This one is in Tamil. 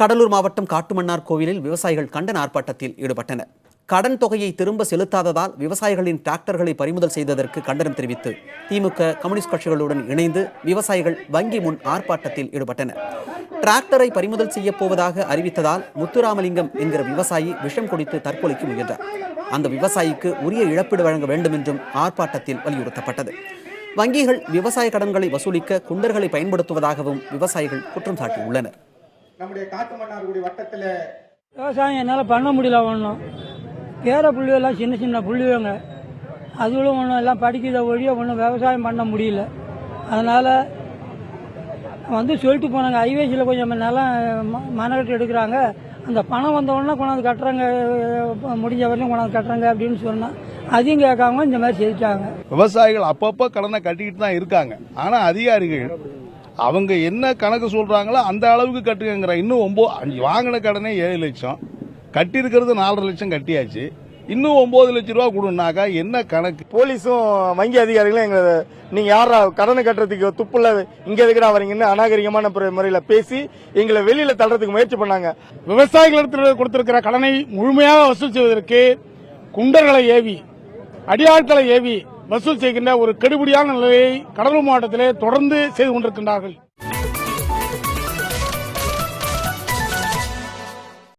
கடலூர் மாவட்டம் காட்டுமன்னார் கோவிலில் விவசாயிகள் கண்டன ஆர்ப்பாட்டத்தில் ஈடுபட்டனர். கடன் தொகையை திரும்ப செலுத்தாததால் விவசாயிகளின் டிராக்டர்களை பறிமுதல் செய்ததற்கு கண்டனம் தெரிவித்து திமுக, கம்யூனிஸ்ட் கட்சிகளுடன் இணைந்து விவசாயிகள் வங்கி முன் ஆர்ப்பாட்டத்தில் ஈடுபட்டனர். டிராக்டரை பறிமுதல் செய்யப் போவதாக அறிவித்ததால் முத்துராமலிங்கம் என்கிற விவசாயி விஷம் குடித்து தற்கொலைக்கு முயன்றார். அந்த விவசாயிக்கு உரிய இழப்பீடு வழங்க வேண்டும் என்றும் ஆர்ப்பாட்டத்தில் வலியுறுத்தப்பட்டது. வங்கிகள் விவசாய கடன்களை வசூலிக்க குண்டர்களை பயன்படுத்துவதாகவும் விவசாயிகள் குற்றம் சாட்டியுள்ளனர். நம்முடைய காட்டுமன்னார்குடி வட்டத்தில் விவசாயம் என்னால் பண்ண முடியல. ஒன்றும் பேர புள்ளியெல்லாம் சின்ன சின்ன புள்ளிவங்க, அதுவும் ஒன்றும் எல்லாம் படிக்கிறத ஒழிய ஒன்றும் விவசாயம் பண்ண முடியல. அதனால் சொல்லிட்டு போனாங்க, ஹைவேஸில் கொஞ்சம் நிலம் மனக்கட்டு எடுக்கிறாங்க, அந்த பணம் வந்தவுடனே கொண்டாந்து கட்டுறாங்க, முடிஞ்ச வரையும் கொண்டாந்து கட்டுறாங்க அப்படின்னு சொன்னால் அதையும் கேட்காம இந்த மாதிரி செய்யிட்டாங்க. விவசாயிகள் அப்பப்போ கடனை கட்டிக்கிட்டு தான் இருக்காங்க. ஆனால் அதிகாரிகள் அவங்க என்ன கணக்கு சொல்றாங்களோ அந்த அளவுக்கு கட்டுங்கிற. இன்னும் வாங்கின கடனே 7 லட்சம், கட்டியிருக்கிறது 4.5 லட்சம் கட்டியாச்சு. இன்னும் 9 லட்சம் ரூபா கொடுனாக்கா என்ன கணக்கு? போலீஸும் வங்கி அதிகாரிகளும் எங்களை நீங்க யாரா கடனை கட்டுறதுக்கு துப்புல இங்க எதுக்குடா வரீங்கன்னு அநாகரிகமான முறையில் பேசி எங்களை வெளியில தள்ளுறதுக்கு முயற்சி பண்ணாங்க. விவசாயிகளிடத்தில் கொடுத்திருக்கிற கடனை முழுமையாக வசூல் செய்வதற்கு குண்டர்களை ஏவி, அடியாட்களை ஏவி வசூல் செய்கின்ற ஒரு கெடுபிடியான நிலையை கடலூர் மாவட்டத்திலே தொடர்ந்து செய்து கொண்டிருக்கின்றார்கள்.